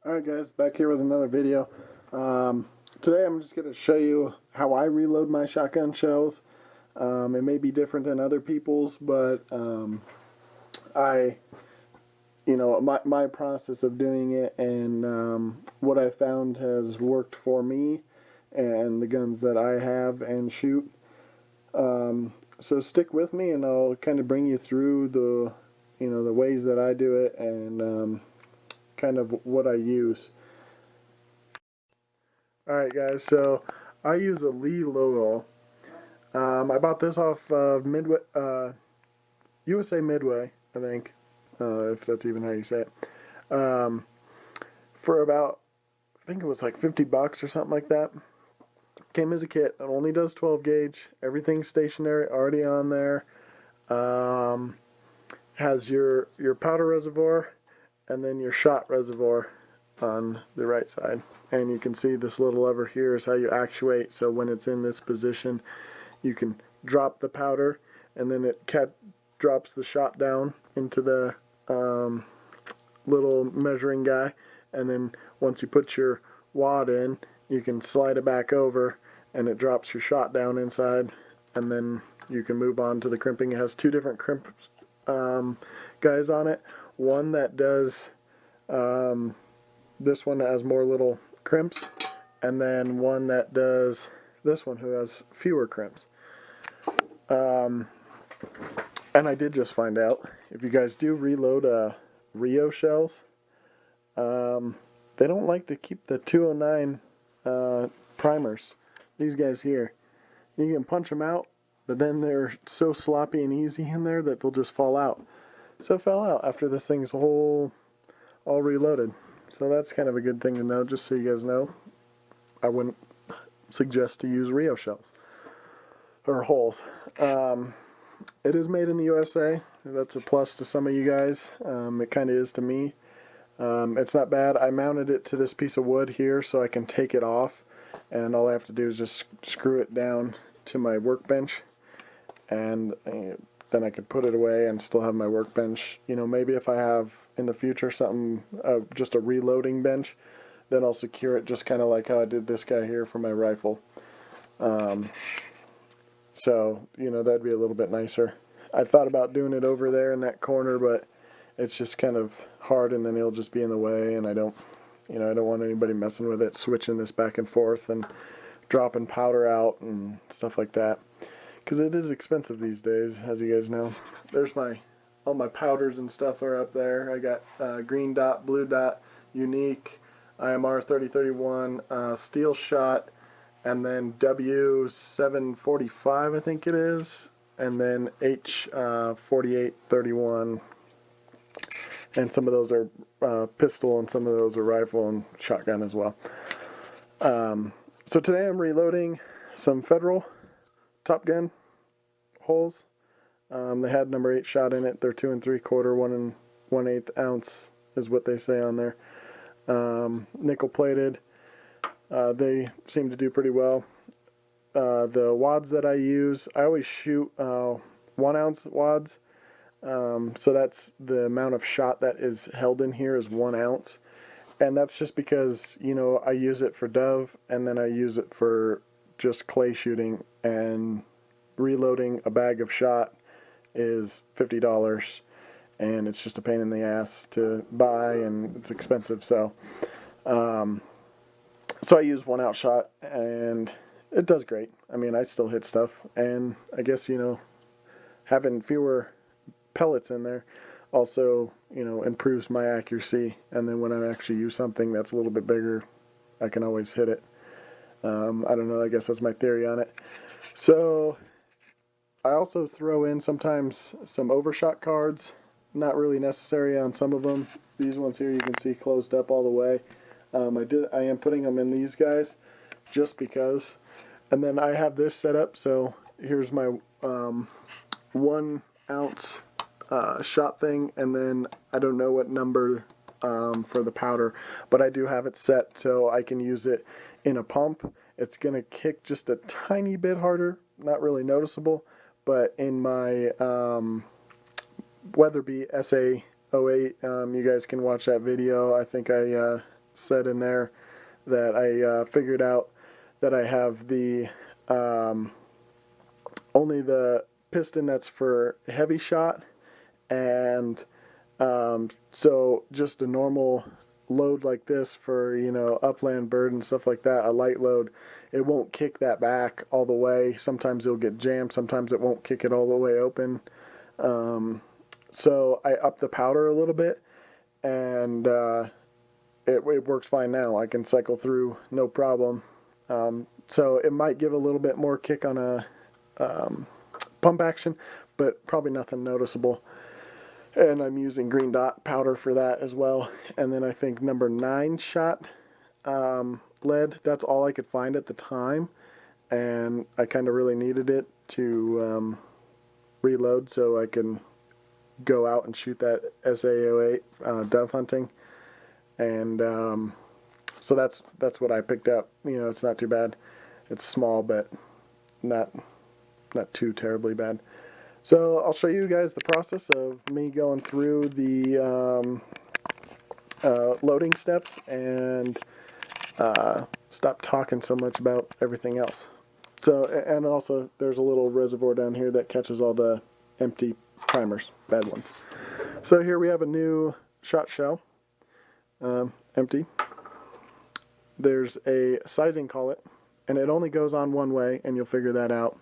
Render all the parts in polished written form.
Alright guys, back here with another video. Today I'm just going to show you how I reload my shotgun shells. It may be different than other people's, but my process of doing it and what I found has worked for me and the guns that I have and shoot. So stick with me and I'll kind of bring you through the ways that I do it and kind of what I use. Alright guys, so I use a Lee logo. I bought this off of Midway, USA Midway, I think, if that's even how you say it, for about, I think it was like $50 or something like that. Came as a kit. It only does 12 gauge. Everything's stationary, already on there. Has your powder reservoir and then your shot reservoir on the right side. And you can see this little lever here is how you actuate, so when it's in this position you can drop the powder and then it drops the shot down into the little measuring guy, and then once you put your wad in you can slide it back over and it drops your shot down inside, and then you can move on to the crimping. It has two different crimp guys on it. One that does this one that has more little crimps, and then one that does this one who has fewer crimps. And I did just find out, if you guys do reload Rio shells, they don't like to keep the 209 primers. These guys here, you can punch them out, but then they're so sloppy and easy in there that they'll just fall out. So it fell out after this thing's all reloaded. So that's kind of a good thing to know, just so you guys know. I wouldn't suggest to use Rio shells or holes. It is made in the USA. That's a plus to some of you guys. It kind of is to me. It's not bad. I mounted it to this piece of wood here so I can take it off, and all I have to do is just screw it down to my workbench, and then I could put it away and still have my workbench. You know, maybe if I have in the future something, just a reloading bench, then I'll secure it just kind of like how I did this guy here for my rifle. So, you know, that'd be a little bit nicer. I thought about doing it over there in that corner, but it's just kind of hard, and then it'll just be in the way, and I don't want anybody messing with it, switching this back and forth and dropping powder out and stuff like that, because it is expensive these days, as you guys know. There's all my powders and stuff are up there. I got green dot, blue dot, unique, IMR 3031, steel shot, and then W745 I think it is, and then H4831, and some of those are pistol and some of those are rifle and shotgun as well. So today I'm reloading some Federal Top Gun holes. They had number 8 shot in it. They're 2 3/4, 1 1/8 ounce is what they say on there. Nickel plated. They seem to do pretty well. The wads that I use, I always shoot 1 ounce wads. So that's the amount of shot that is held in here is 1 ounce. And that's just because, you know, I use it for dove, and then I use it for just clay shooting, and reloading a bag of shot is $50, and it's just a pain in the ass to buy, and it's expensive. So I use 1 ounce shot, and it does great. I mean, I still hit stuff, and I guess, you know, having fewer pellets in there also, you know, improves my accuracy, and then when I actually use something that's a little bit bigger, I can always hit it. I don't know, I guess that's my theory on it. So I also throw in sometimes some overshot cards. Not really necessary on some of them. These ones here you can see closed up all the way. I am putting them in these guys just because. And then I have this set up, so here's my 1 ounce shot thing, and then I don't know what number for the powder, but I do have it set so I can use it in a pump. It's gonna kick just a tiny bit harder, not really noticeable, but in my Weatherby SA08, you guys can watch that video. I think I set in there that I figured out that I have the only the piston that's for heavy shot, and so just a normal load like this for, you know, upland bird and stuff like that, a light load, it won't kick that back all the way. Sometimes it'll get jammed, sometimes it won't kick it all the way open. So I upped the powder a little bit, and it works fine now. I can cycle through no problem. So it might give a little bit more kick on a pump action, but probably nothing noticeable. And I'm using green dot powder for that as well. And then I think number 9 shot lead, that's all I could find at the time, and I kind of really needed it to reload so I can go out and shoot that SA-08 dove hunting. And so that's what I picked up. You know, it's not too bad. It's small, but not too terribly bad. So I'll show you guys the process of me going through the loading steps, and stop talking so much about everything else. So, and also there's a little reservoir down here that catches all the empty primers, bad ones. So here we have a new shot shell, empty. There's a sizing collet, and it only goes on one way, and you'll figure that out.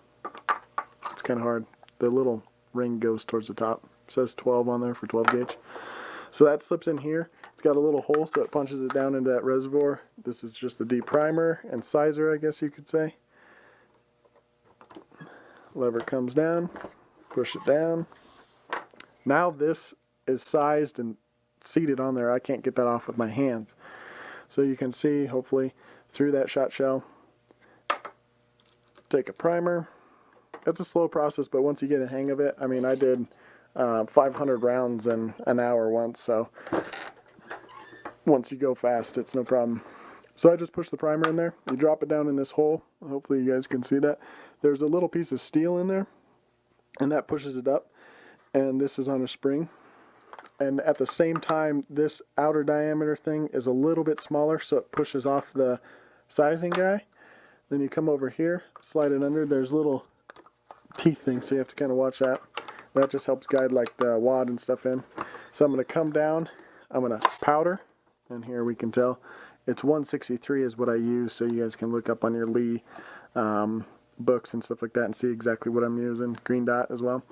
It's kind of hard. The little ring goes towards the top. It says 12 on there for 12 gauge. So that slips in here. It's got a little hole so it punches it down into that reservoir. This is just the deprimer and sizer, I guess you could say. Lever comes down, push it down. Now this is sized and seated on there. I can't get that off with my hands. So you can see, hopefully, through that shot shell. Take a primer. It's a slow process, but once you get a hang of it, I mean, I did 500 rounds in an hour once, so once you go fast, it's no problem. So I just push the primer in there. You drop it down in this hole. Hopefully you guys can see that. There's a little piece of steel in there, and that pushes it up, and this is on a spring. And at the same time, this outer diameter thing is a little bit smaller, so it pushes off the sizing guy. Then you come over here, slide it under. There's little teeth things, so you have to kind of watch that. That just helps guide like the wad and stuff in. So I'm going to come down, I'm going to powder, and here we can tell it's 163 is what I use, so you guys can look up on your Lee books and stuff like that and see exactly what I'm using. Green dot as well.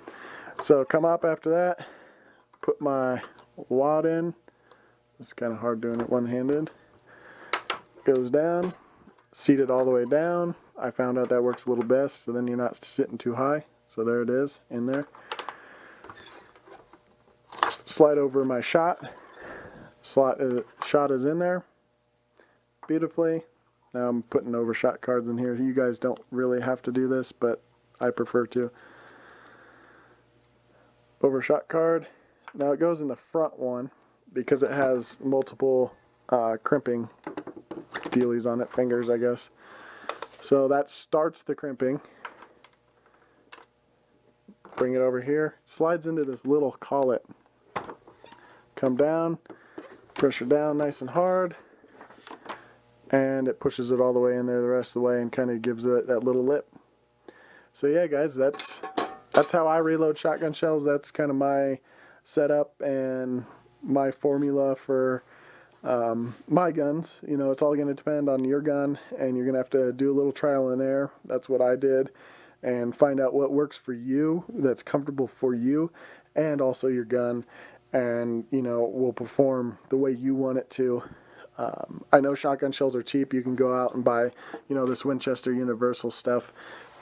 So come up after that, put my wad in. It's kind of hard doing it one-handed. Goes down, seat it all the way down. I found out that works a little best, so then you're not sitting too high. So there it is, in there. Slide over my shot. Shot is in there beautifully. Now I'm putting overshot cards in here. You guys don't really have to do this, but I prefer to. Overshot card. Now it goes in the front one because it has multiple crimping dealies on it, fingers I guess. So that starts the crimping. Bring it over here. Slides into this little collet. Come down, pressure down nice and hard, and it pushes it all the way in there the rest of the way and kind of gives it that little lip. So yeah guys, that's how I reload shotgun shells. That's kind of my setup and my formula for my guns. You know, it's all going to depend on your gun, and you're going to have to do a little trial and error. That's what I did, and find out what works for you, that's comfortable for you, and also your gun, and you know, will perform the way you want it to. I know shotgun shells are cheap. You can go out and buy, you know, this Winchester Universal stuff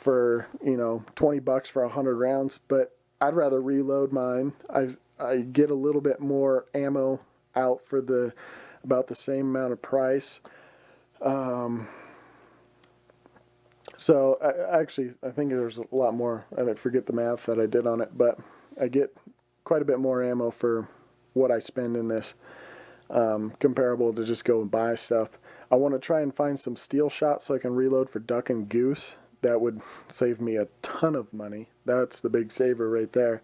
for, you know, 20 bucks for 100 rounds, but I'd rather reload mine. I get a little bit more ammo out for about the same amount of price. So I think there's a lot more. I forget the math that I did on it, but I get quite a bit more ammo for what I spend in this, comparable to just go and buy stuff. I want to try and find some steel shots so I can reload for duck and goose. That would save me a ton of money. That's the big saver right there.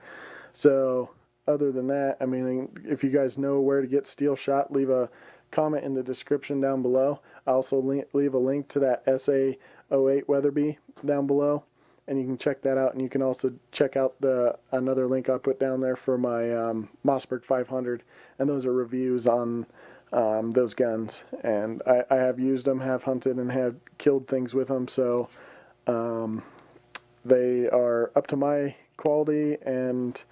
So other than that, I mean, if you guys know where to get steel shot, leave a comment in the description down below. I also leave a link to that SA08 Weatherby down below, and you can check that out. And you can also check out another link I put down there for my Mossberg 500, and those are reviews on those guns. And I have used them, have hunted, and have killed things with them, so they are up to my quality, and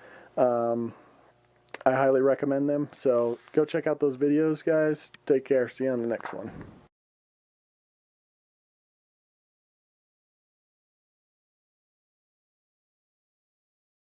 I highly recommend them. So go check out those videos, guys. Take care. See you on the next one.